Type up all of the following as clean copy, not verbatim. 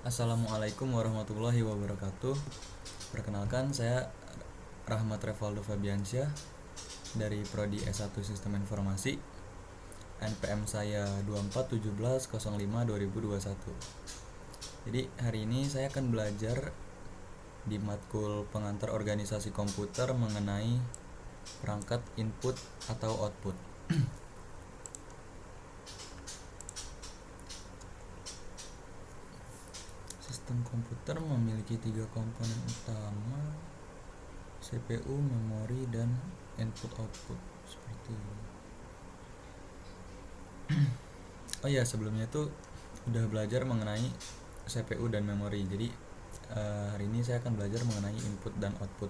Assalamualaikum warahmatullahi wabarakatuh. Perkenalkan, saya Rahmat Revaldo Fabiansyah dari Prodi S1 Sistem Informasi. NPM saya 2417052021. Jadi hari ini saya akan belajar di matkul pengantar organisasi komputer mengenai perangkat input atau output. Sistem komputer memiliki 3 komponen utama: CPU, memori, dan input-output seperti ini. Oh ya, sebelumnya tuh udah belajar mengenai CPU dan memori. Jadi hari ini saya akan belajar mengenai input dan output.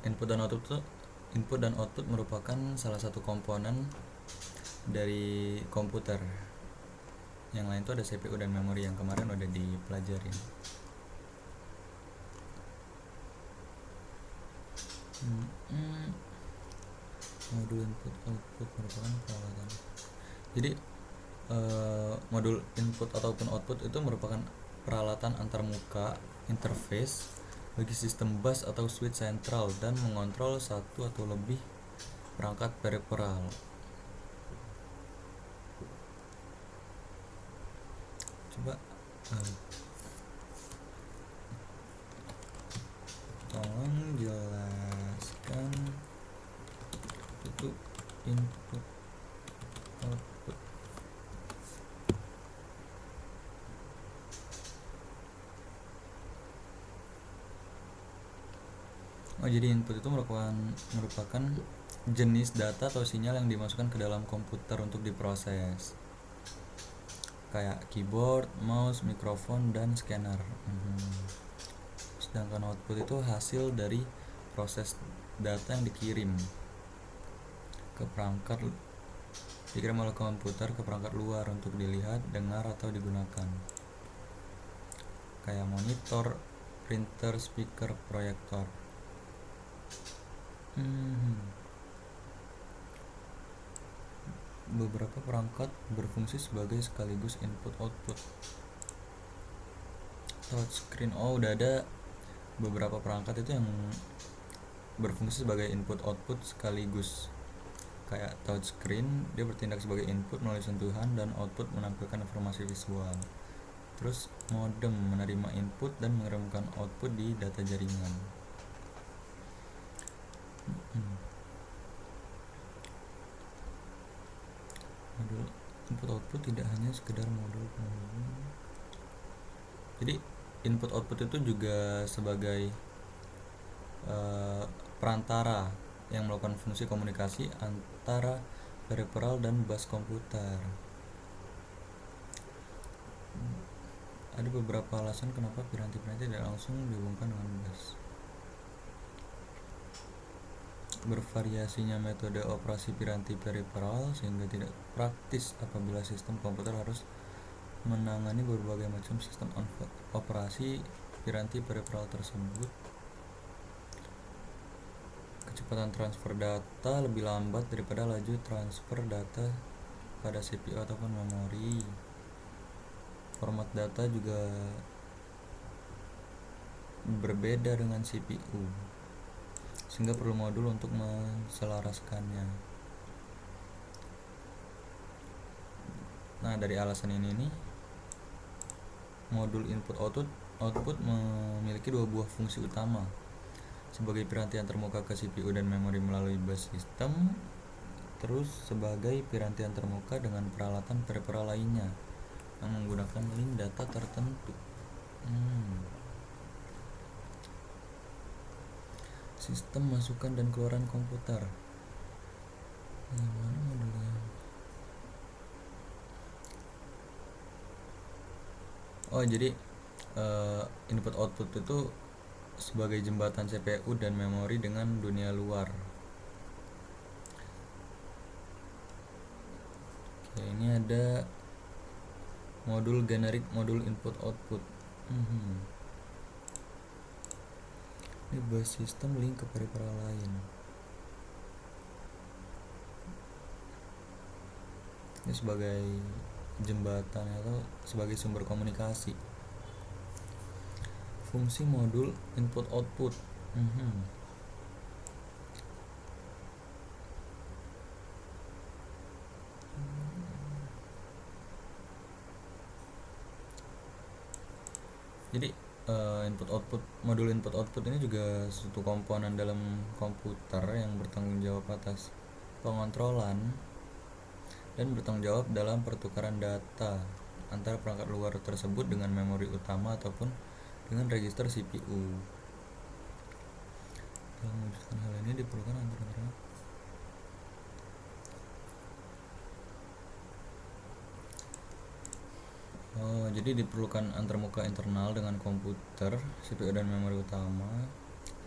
Input dan output merupakan salah satu komponen dari komputer. Yang lain tuh ada CPU dan memori yang kemarin udah dipelajarin. Modul input output merupakan peralatan. Jadi modul input ataupun output itu merupakan peralatan antarmuka interface bagi sistem bus atau switch sentral dan mengontrol satu atau lebih perangkat periferal. Coba tolong jelaskan itu input output. Jadi input itu merupakan jenis data atau sinyal yang dimasukkan ke dalam komputer untuk diproses, kayak keyboard, mouse, mikrofon, dan scanner. Sedangkan output itu hasil dari proses data yang dikirim oleh komputer ke perangkat luar untuk dilihat, dengar, atau digunakan, kayak monitor, printer, speaker, proyektor. Beberapa perangkat berfungsi sebagai sekaligus input-output. Touchscreen, udah ada beberapa perangkat itu yang berfungsi sebagai input-output sekaligus. Kayak touchscreen, dia bertindak sebagai input melalui sentuhan dan output menampilkan informasi visual. Terus modem menerima input dan mengirimkan output di data jaringan. Modul input output tidak hanya sekedar modul. Jadi input output itu juga sebagai perantara yang melakukan fungsi komunikasi antara periferal dan bus komputer. Ada beberapa alasan kenapa piranti-piranti tidak langsung dihubungkan dengan bus. Bervariasinya metode operasi piranti periferal sehingga tidak praktis apabila sistem komputer harus menangani berbagai macam sistem operasi piranti periferal tersebut. Kecepatan transfer data lebih lambat daripada laju transfer data pada CPU ataupun memori. Format data juga berbeda dengan CPU, sehingga perlu modul untuk menselaraskannya. Nah, dari alasan ini nih, modul input output memiliki dua buah fungsi utama: sebagai piranti antarmuka ke CPU dan memori melalui bus sistem, terus sebagai piranti antarmuka dengan peralatan periferal lainnya yang menggunakan link data tertentu. Sistem masukan dan keluaran komputer. Gimana modulnya? Jadi input output itu sebagai jembatan CPU dan memori dengan dunia luar. Ini ada modul generik, modul input output. Ini bus system link ke periferal lain. Ini sebagai jembatan atau sebagai sumber komunikasi. Fungsi modul input output. Jadi modul input output ini juga suatu komponen dalam komputer yang bertanggung jawab atas pengontrolan dan bertanggung jawab dalam pertukaran data antara perangkat luar tersebut dengan memori utama ataupun dengan register CPU. Dalam mewujudkan hal ini diperlukan antara jadi diperlukan antarmuka internal dengan komputer, CPU dan memori utama,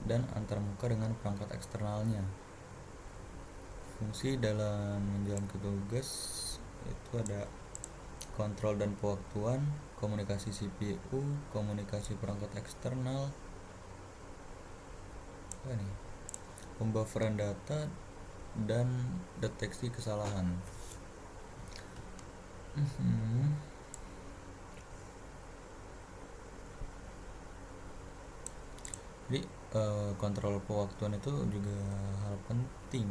dan antarmuka dengan perangkat eksternalnya. Fungsi dalam menjalankan tugas itu ada kontrol dan pewaktuan, komunikasi CPU, komunikasi perangkat eksternal, pembufferan data, dan deteksi kesalahan. Jadi kontrol pewaktuan itu juga hal penting.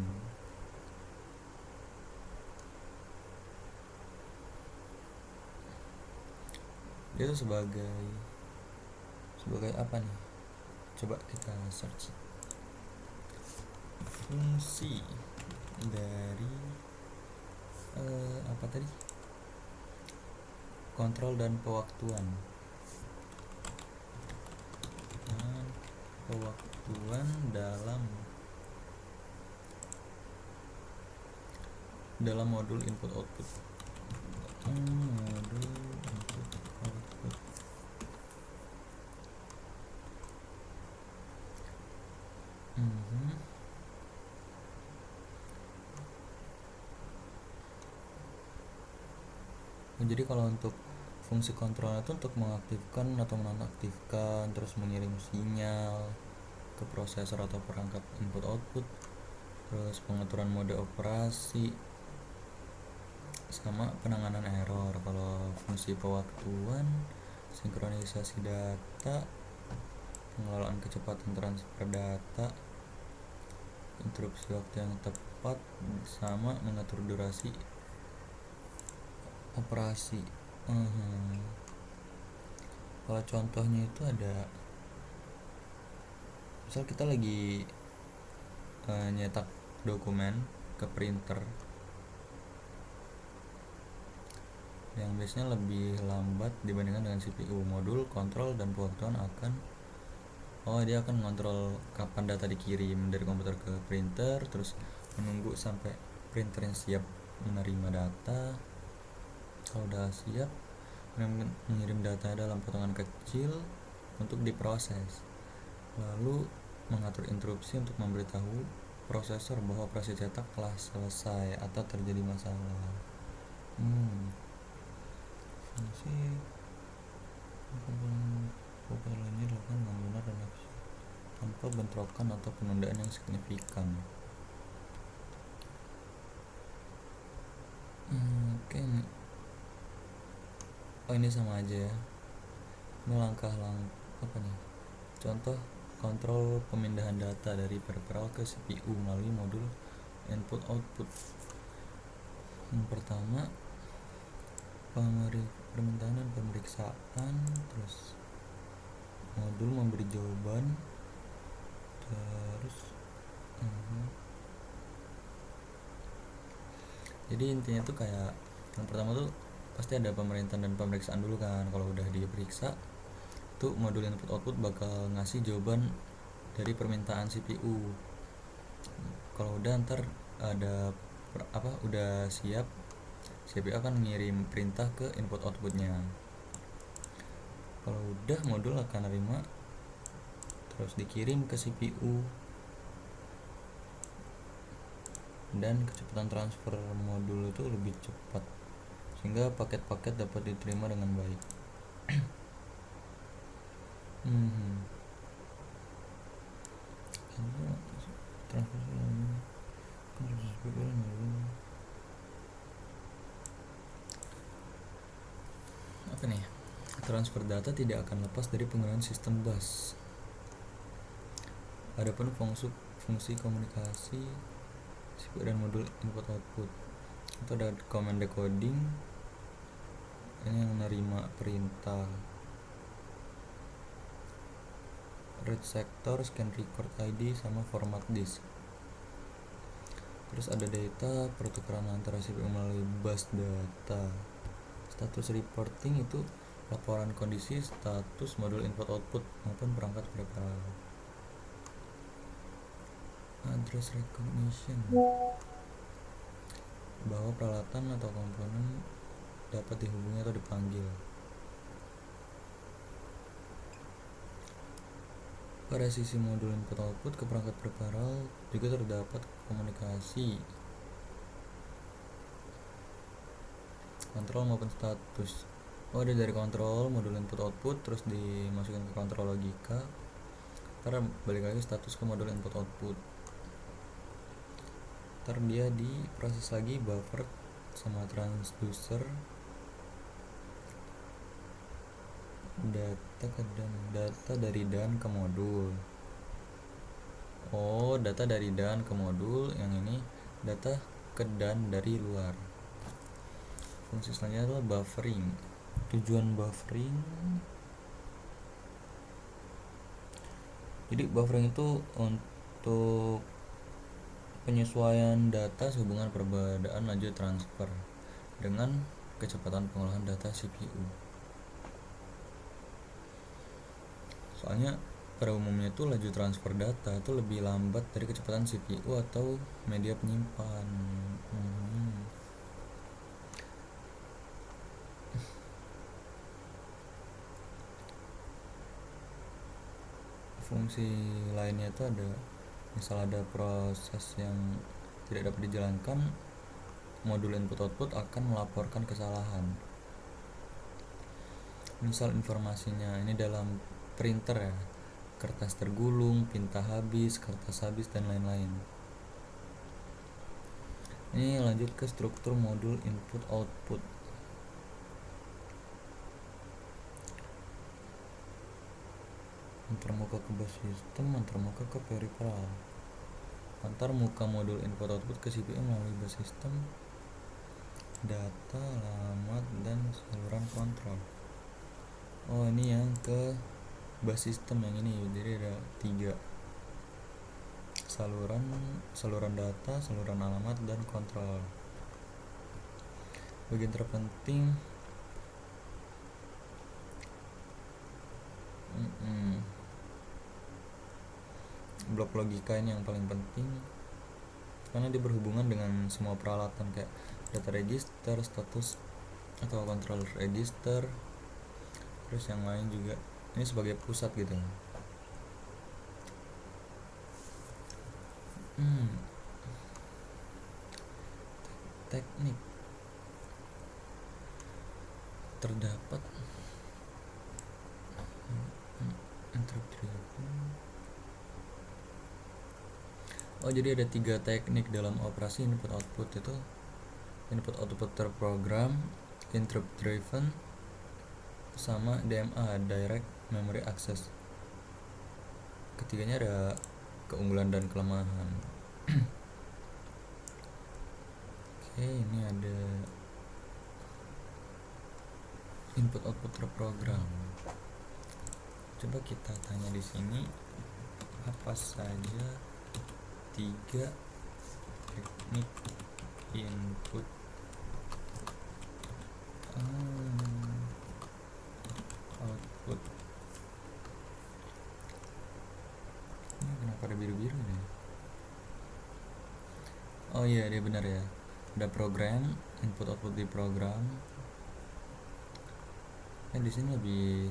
Dia itu sebagai apa nih? Coba kita search fungsi dari apa tadi? Kontrol dan pewaktuan. Pewaktuan dalam modul input output. Modul input output. Jadi kalau untuk fungsi kontrol itu untuk mengaktifkan atau menonaktifkan, terus mengirim sinyal ke prosesor atau perangkat input output, terus pengaturan mode operasi, sama penanganan error. Kalau fungsi pewaktuan, sinkronisasi data, pengelolaan kecepatan transfer data, interupsi waktu yang tepat, sama mengatur durasi operasi. Kalau contohnya itu ada, misal kita lagi nyetak dokumen ke printer yang biasanya lebih lambat dibandingkan dengan CPU. Modul kontrol dan pewaktuan dia akan mengontrol kapan data dikirim dari komputer ke printer, terus menunggu sampai printernya siap menerima data. Kalau udah siap, mengirim data dalam potongan kecil untuk diproses, lalu mengatur interupsi untuk memberitahu prosesor bahwa operasi cetak telah selesai atau terjadi masalah. Fungsi lainnya dilakukan dengan benar dan efisien tanpa bentrokan atau penundaan yang signifikan. Ini sama aja ya. Ini apa nih? Contoh kontrol pemindahan data dari peripheral ke CPU melalui modul input output. Yang pertama, permintaan dan pemeriksaan, terus modul memberi jawaban, terus jadi intinya tuh kayak yang pertama tuh pasti ada pemerintahan dan pemeriksaan dulu kan. Kalau udah diperiksa tuh modul input output bakal ngasih jawaban dari permintaan CPU. Kalau udah ntar ada udah siap, CPU akan ngirim perintah ke input outputnya. Kalau udah, modul akan nerima terus dikirim ke CPU, dan kecepatan transfer modul itu lebih cepat sehingga paket-paket dapat diterima dengan baik. apa nih, transfer data tidak akan lepas dari penggunaan sistem bus. Adapun fungsi komunikasi CPU dan modul input output itu ada command decoding, ini yang menerima perintah, read sector, scan record ID, sama format disk. Terus ada data pertukaran antara CPU melalui bus data. Status reporting itu laporan kondisi status modul input output maupun perangkat preparal. Address recognition, bahwa peralatan atau komponen dapat dihubungi atau dipanggil. Pada sisi modul input output ke perangkat preparal juga terdapat komunikasi, kontrol maupun status. Ada dari kontrol modul input output terus dimasukin ke kontrol logika, ntar balik lagi status ke modul input output, ntar dia diproses lagi buffer sama transducer, data dari dan ke modul. Data dari dan ke modul, yang ini data ke dan dari luar. Fungsi selanjutnya adalah buffering. Tujuan buffering, jadi buffering itu untuk penyesuaian data sehubungan perbedaan laju transfer dengan kecepatan pengolahan data CPU. Soalnya pada umumnya itu laju transfer data itu lebih lambat dari kecepatan CPU atau media penyimpan. Fungsi lainnya itu ada, misal ada proses yang tidak dapat dijalankan, modul input output akan melaporkan kesalahan. Misal informasinya ini dalam printer ya, kertas tergulung, tinta habis, kertas habis, dan lain-lain. Ini lanjut ke struktur modul input output. Antar muka ke bus system, antar muka ke peripheral. Antar muka modul input output ke CPU melalui bus system, data, alamat, dan saluran kontrol. Ini yang ke bus system yang ini, jadi ada 3 saluran data, saluran alamat, dan kontrol. Bagian terpenting blok logika ini yang paling penting, karena dia berhubungan dengan semua peralatan kayak data register, status atau control register, terus yang lain juga. Ini sebagai pusat gitu. Teknik terdapat interrupt driven. Jadi ada 3 teknik dalam operasi input output, itu input output terprogram, interrupt driven, sama DMA, direct memory access. Ketiganya ada keunggulan dan kelemahan. Ini ada input output terprogram. Coba kita tanya di sini apa saja 3 teknik input output. Ini kenapa ada biru-biru nih? Iya, dia benar ya. Ada program, input output di program. Di sini lebih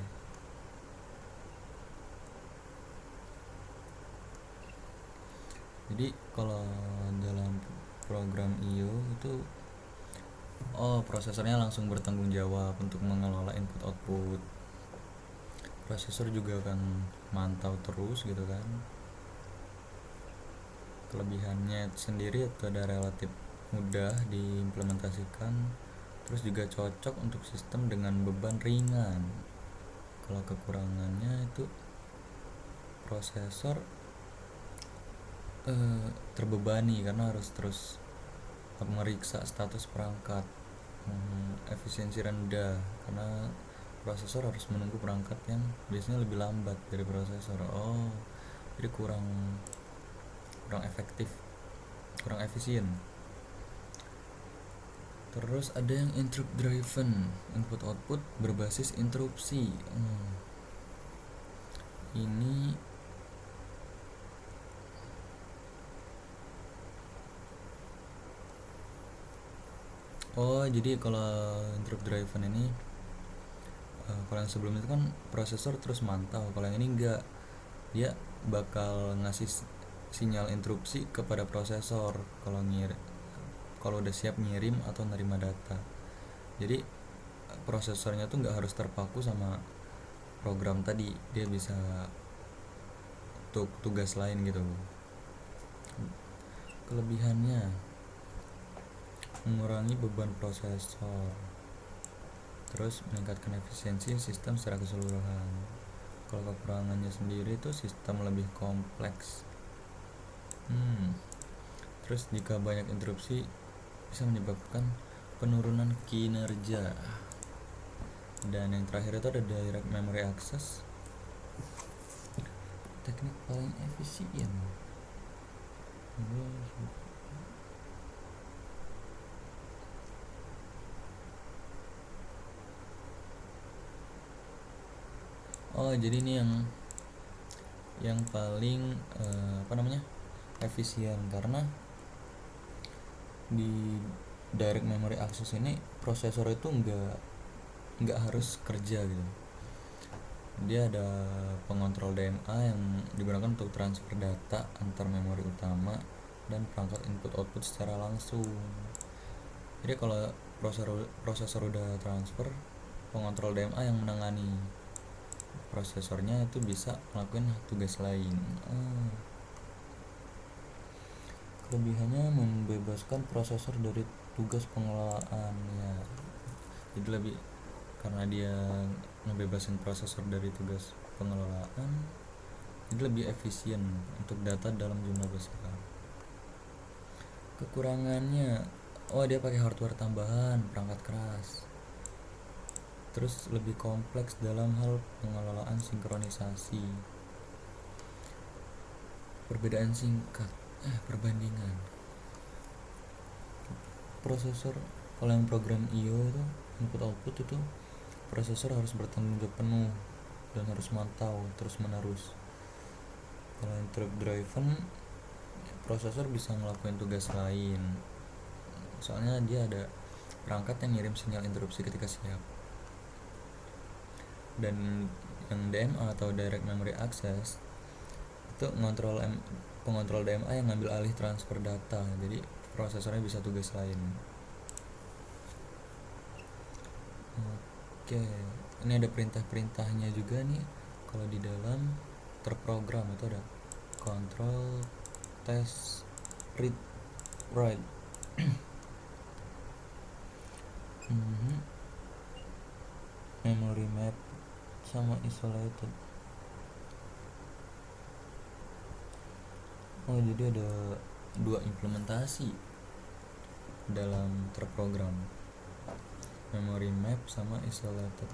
jadi kalau dalam program IO itu prosesornya langsung bertanggung jawab untuk mengelola input output. Prosesor juga akan mantau terus gitu kan. Kelebihannya sendiri itu ada relatif mudah diimplementasikan, Terus juga cocok untuk sistem dengan beban ringan. Kalau kekurangannya itu prosesor terbebani karena harus terus memeriksa status perangkat. Efisiensi rendah karena prosesor harus menunggu perangkat yang biasanya lebih lambat dari prosesor. Jadi kurang efektif, kurang efisien. Terus ada yang interrupt driven, input output berbasis interupsi. Ini jadi kalau interrupt driven ini kalau yang sebelum itu kan prosesor terus mantau, kalau yang ini enggak, dia bakal ngasih sinyal interupsi kepada prosesor kalau udah siap ngirim atau nerima data. Jadi prosesornya tuh nggak harus terpaku sama program tadi, dia bisa untuk tugas lain gitu. Kelebihannya mengurangi beban prosesor, terus meningkatkan efisiensi sistem secara keseluruhan. Kalau kekurangannya sendiri itu sistem lebih kompleks. Terus jika banyak interupsi bisa menyebabkan penurunan kinerja. Dan yang terakhir itu ada direct memory access, teknik paling efisien. Jadi ini yang paling efisien, karena di direct memory access ini prosesor itu nggak harus kerja gitu. Dia ada pengontrol DMA yang digunakan untuk transfer data antar memori utama dan perangkat input output secara langsung. Jadi kalau prosesor udah transfer, pengontrol DMA yang menangani prosesornya itu bisa ngelakuin tugas lain. Kelebihannya membebaskan prosesor dari tugas pengelolaan ya. Jadi lebih, karena dia ngebebasin prosesor dari tugas pengelolaan, jadi lebih efisien untuk data dalam jumlah besar. Kekurangannya, dia pakai hardware tambahan, perangkat keras. Terus lebih kompleks dalam hal pengelolaan sinkronisasi. Perbedaan singkat, perbandingan. Prosesor kalau yang program IO itu input output itu prosesor harus bertanggung jawab penuh dan harus mantau terus menerus. Kalau interrupt driven, prosesor bisa ngelakuin tugas lain, soalnya dia ada perangkat yang ngirim sinyal interupsi ketika siap. Dan yang DMA atau direct memory access itu pengontrol DMA yang ngambil alih transfer data, jadi prosesornya bisa tugas lain. Oke, ini ada perintah-perintahnya juga nih. Kalau di dalam terprogram itu ada control, test, read, write. Memory map sama isolated. Jadi ada dua implementasi dalam terprogram, memory map sama isolated.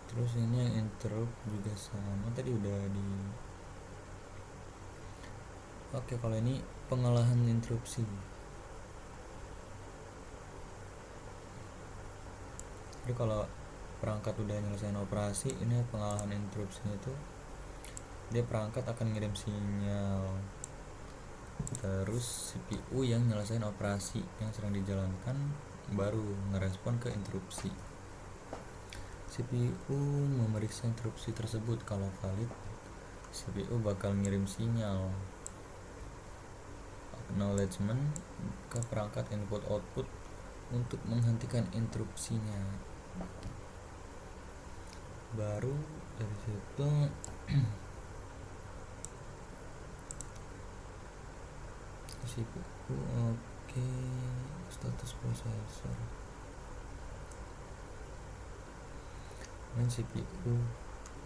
Terus ini yang interrupt juga sama tadi udah di. Oke, kalau ini pengalahan interupsi. Jadi kalau perangkat udah nyelesain operasi, ini pengalahan interupsinya itu dia perangkat akan ngirim sinyal, terus CPU yang nyelesain operasi yang sedang dijalankan baru ngerespon ke interupsi. CPU memeriksa interupsi tersebut, kalau valid CPU bakal ngirim sinyal acknowledgement ke perangkat input output untuk menghentikan interupsinya. Baru dari CPU. Oke, status prosesor. Dan CPU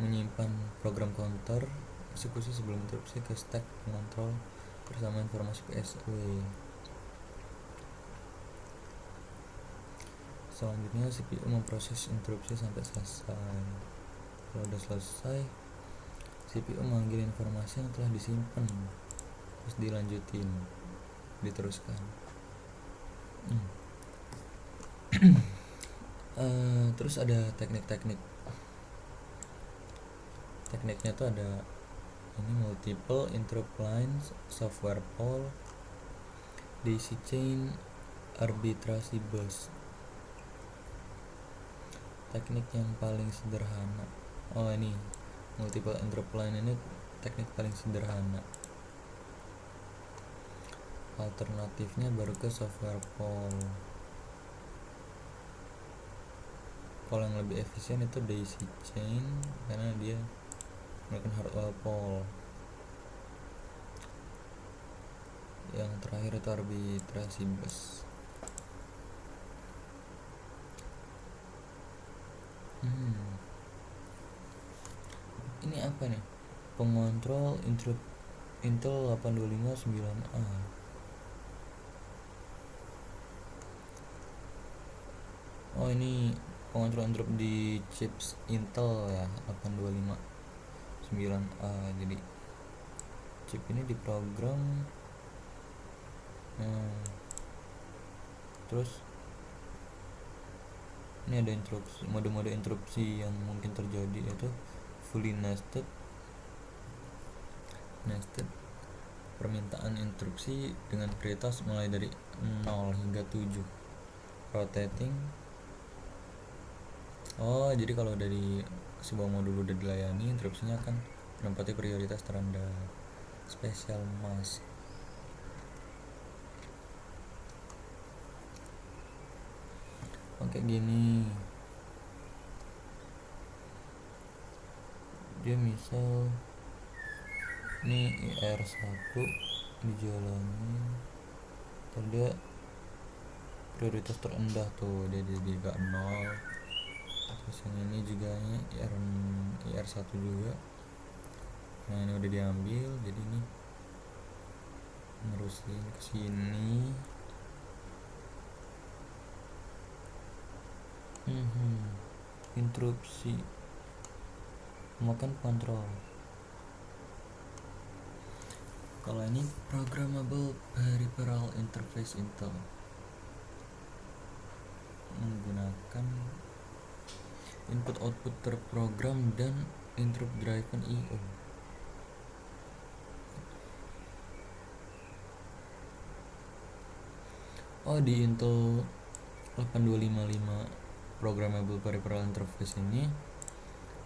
menyimpan program counter eksekusi sebelum interupsi ke stack pengontrol bersama informasi PSW. Selanjutnya CPU memproses interupsi sampai selesai. Kalau udah selesai, CPU memanggil informasi yang telah disimpan, terus dilanjutin, diteruskan. Terus ada tekniknya tuh ada ini multiple interrupt lines, software poll, daisy chain, arbitrasi bus. Teknik yang paling sederhana. Ini multiple interrupt line ini teknik paling sederhana. Alternatifnya baru ke software poll. Kalau yang lebih efisien itu daisy chain karena dia melakukan hardware poll. Yang terakhir itu arbitrasi bus. Ini apa nih? Pengontrol Intel 825/9A. Ini pengontrol interrupt di chips Intel ya, 825/9A. Jadi chip ini diprogram terus ini ada mode-mode interupsi yang mungkin terjadi, yaitu fully nested, permintaan interupsi dengan prioritas mulai dari 0 hingga 7, rotating. Jadi kalau dari sebuah modul udah dilayani, interupsinya akan menempati prioritas terendah, special mask. Kayak gini, dia misal ini IR1 dijalani, dia prioritas terendah tuh, dia di 0. Terus yang ini juga IR1 juga. Nah ini udah diambil, jadi ini nerusin ke sini. Interupsi makan kontrol. Kalau ini programmable peripheral interface Intel, menggunakan input output terprogram dan interrupt driven IO. Di Intel 8255 programmable peripheral interface ini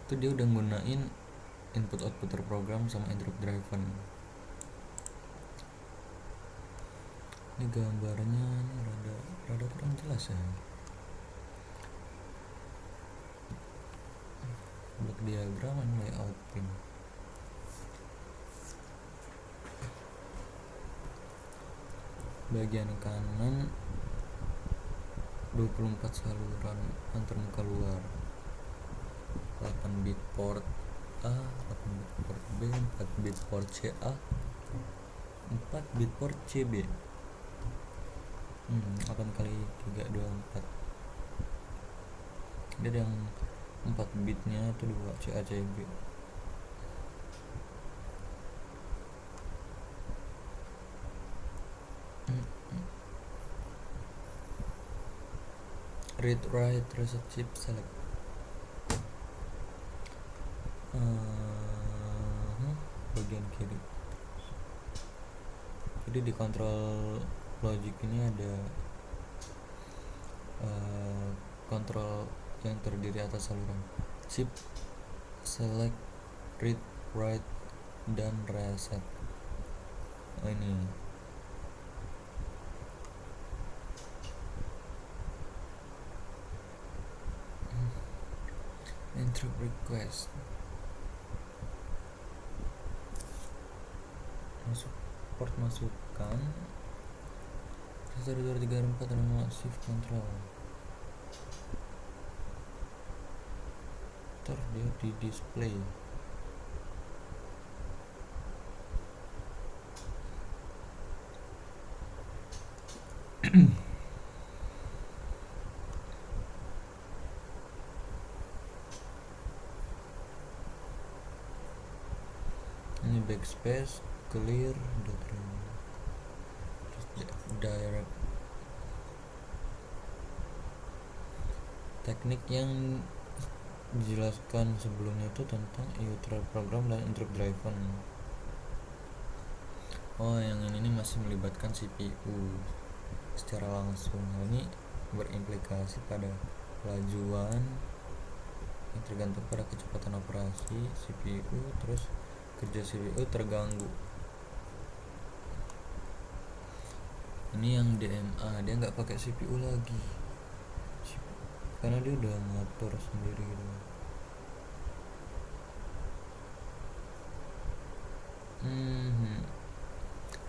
tuh dia udah gunain input output terprogram sama interrupt driven. Ini gambarnya ini rada kurang jelas ya. Block diagram dan layout pin. Bagian kanan 24 saluran antar muka luar, 8 bit port A, 8 bit port B, 4 bit port CA, 4 bit port CB. 8 kali 3 24. Dia ada yang 4 bitnya itu 2 CA CB. Read write reset chip select. Bagian kiri. Jadi di control logic ini ada kontrol yang terdiri atas saluran chip, select, read, write, dan reset. Ini interrupt request, port masukan, Satu dua tiga empat nama shift control. Ntar dia di display. Ini backspace, clear, terus direct. Teknik yang dijelaskan sebelumnya itu tentang neutral program dan interrupt driven. Oh, yang ini masih melibatkan CPU secara langsung. Ini berimplikasi pada kelajuan yang tergantung pada kecepatan operasi CPU, terus kerja CPU terganggu. Ini yang DMA, dia nggak pakai CPU lagi karena dia udah ngatur sendiri gitu.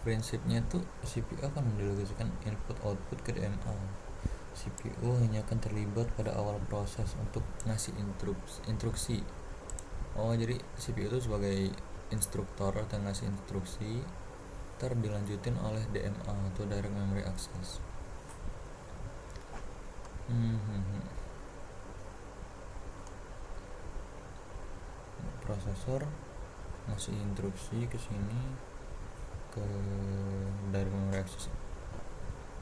Prinsipnya tuh CPU akan mendelegasikan input output ke DMA. CPU hanya akan terlibat pada awal proses untuk ngasih instruksi. Oh, jadi CPU itu sebagai instruktor atau ngasih instruksi, ntar dilanjutin oleh DMA atau Direct Memory Access. Prosesor ngasih instruksi ke sini ke Direct Memory Access,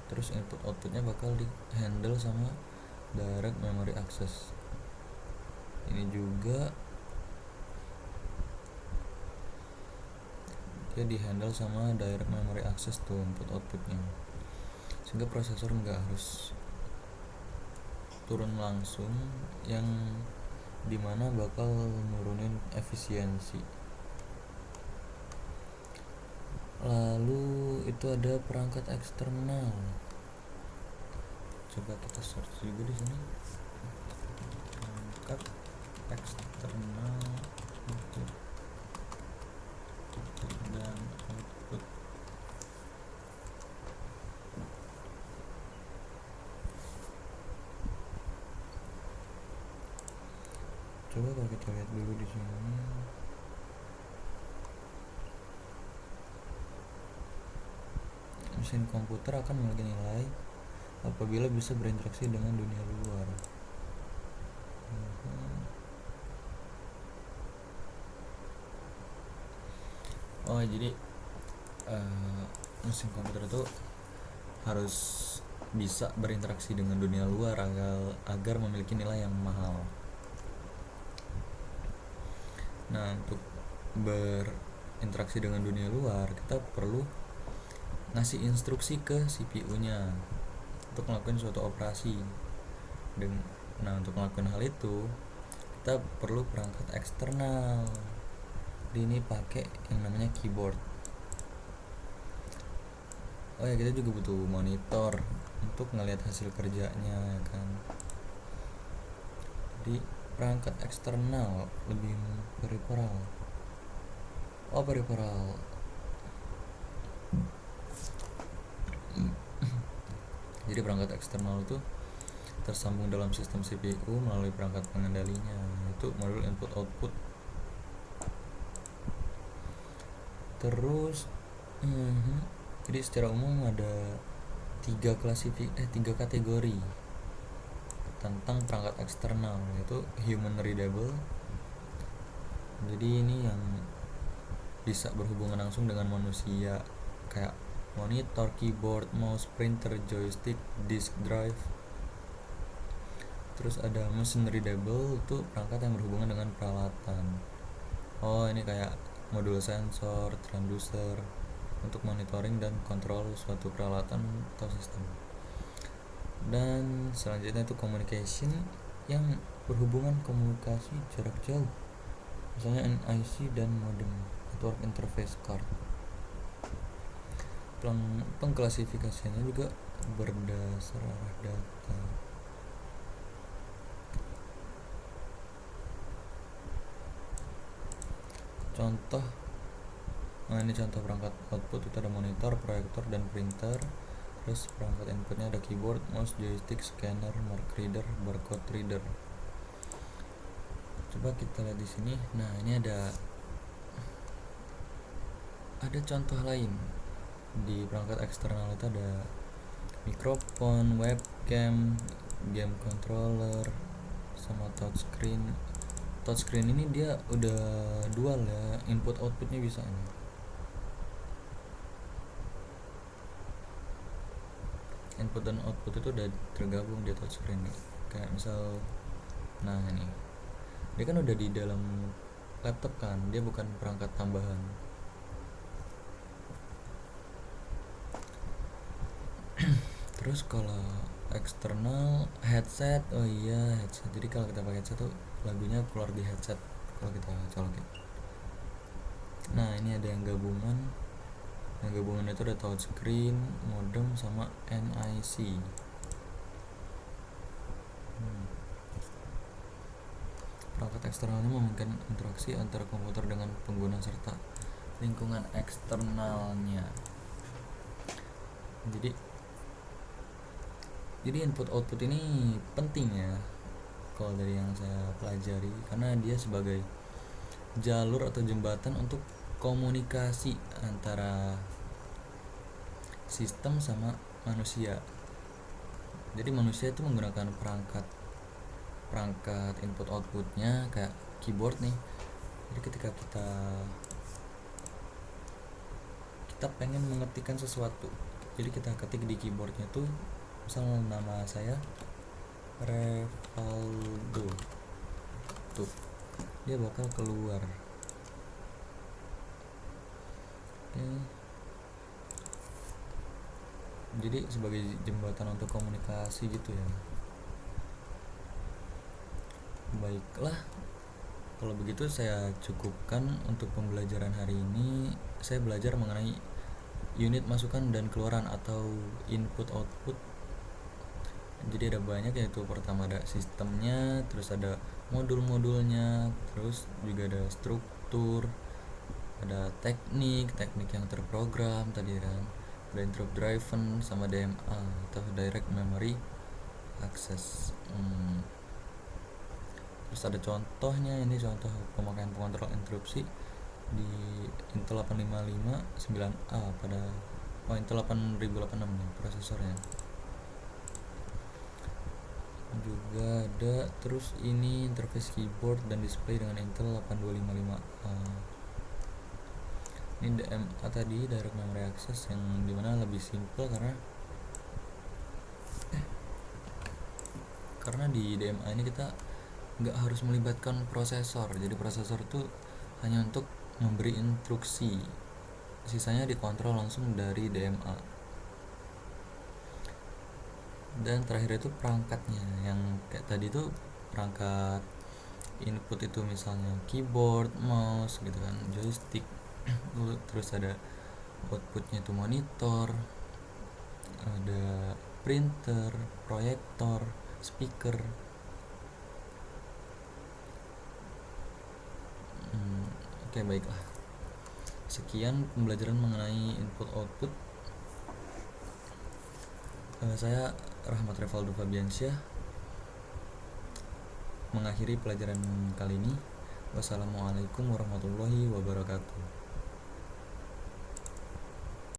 terus input outputnya bakal di handle sama Direct Memory Access. Ini juga dia di handle sama Direct Memory Access tuh input outputnya, sehingga prosesor nggak harus turun langsung, yang dimana bakal nurunin efisiensi. Lalu itu ada perangkat eksternal. Coba kita search juga di sini. Perangkat eksternal input dan output. Coba kalau kita lihat dulu di sini. Mesin komputer akan memiliki nilai apabila bisa berinteraksi dengan dunia luar. Oh, jadi mesin komputer itu harus bisa berinteraksi dengan dunia luar agar memiliki nilai yang mahal. Nah, untuk berinteraksi dengan dunia luar, kita perlu ngasih instruksi ke CPU-nya untuk melakukan suatu operasi. Nah, untuk melakukan hal itu kita perlu perangkat eksternal. Ini pakai yang namanya keyboard. Oh ya, kita juga butuh monitor untuk ngelihat hasil kerjanya, ya kan. Jadi perangkat eksternal lebih peripheral. Oh, peripheral. Jadi perangkat eksternal itu tersambung dalam sistem CPU melalui perangkat pengendalinya, yaitu modul input output. Terus jadi secara umum ada tiga kategori tentang perangkat eksternal, yaitu human readable. Jadi ini yang bisa berhubungan langsung dengan manusia, kayak monitor, keyboard, mouse, printer, joystick, disk drive. Terus ada machine readable, itu perangkat yang berhubungan dengan peralatan. Oh, ini kayak modul sensor, transducer untuk monitoring dan kontrol suatu peralatan atau sistem. Dan selanjutnya itu communication, yang berhubungan komunikasi jarak jauh, misalnya NIC dan modem, network interface card. Pengklasifikasiannya juga berdasar arah data. Contoh, ini contoh perangkat output itu ada monitor, proyektor, dan printer. Terus perangkat inputnya ada keyboard, mouse, joystick, scanner, mark reader, barcode reader. Coba kita lihat di sini. Nah, ini ada contoh lain. Di perangkat eksternal itu ada mikrofon, webcam, game controller, sama touchscreen. Touchscreen ini dia udah dual ya, input outputnya bisa ini. Input dan output itu udah tergabung di touchscreen nih. Kayak misal, nah ini dia kan udah di dalam laptop kan, dia bukan perangkat tambahan. Terus kalau eksternal headset, oh iya headset. Jadi kalau kita pakai headset tuh lagunya keluar di headset kalau kita colokin. Nah ini ada yang gabungan. Yang gabungan itu ada touchscreen, modem, sama NIC. Perangkat eksternal ini memungkinkan interaksi antara komputer dengan pengguna serta lingkungan eksternalnya. Jadi input output ini penting ya kalau dari yang saya pelajari, karena dia sebagai jalur atau jembatan untuk komunikasi antara sistem sama manusia. Jadi manusia itu menggunakan perangkat input outputnya kayak keyboard nih. Jadi ketika kita pengen mengetikkan sesuatu, jadi kita ketik di keyboardnya tuh misalnya nama saya Revaldo, tuh dia bakal keluar. Oke. Jadi sebagai jembatan untuk komunikasi gitu ya. Baiklah, kalau begitu saya cukupkan untuk pembelajaran hari ini. Saya belajar mengenai unit masukan dan keluaran atau input output. Jadi ada banyak, yaitu pertama ada sistemnya, terus ada modul-modulnya, terus juga ada struktur, ada teknik yang terprogram tadi kan, ada interrupt driven sama DMA atau direct memory access. Terus ada contohnya, ini contoh pemakaian pengontrol interupsi di Intel 855 9A pada Intel 8086 nih prosesornya. Juga ada, terus ini interface keyboard dan display dengan Intel 8255A. Ini DMA tadi, direct memory access, yang dimana lebih simple karena di DMA ini kita nggak harus melibatkan prosesor. Jadi prosesor itu hanya untuk memberi instruksi, sisanya dikontrol langsung dari DMA. Dan terakhir itu perangkatnya, yang kayak tadi tuh perangkat input itu misalnya keyboard, mouse gitu kan, joystick. Terus ada outputnya itu monitor, ada printer, proyektor, speaker. Oke, baiklah. Sekian pembelajaran mengenai input output. Saya Rahmat Revaldo Fabiansyah mengakhiri pelajaran kali ini. Wassalamualaikum warahmatullahi wabarakatuh.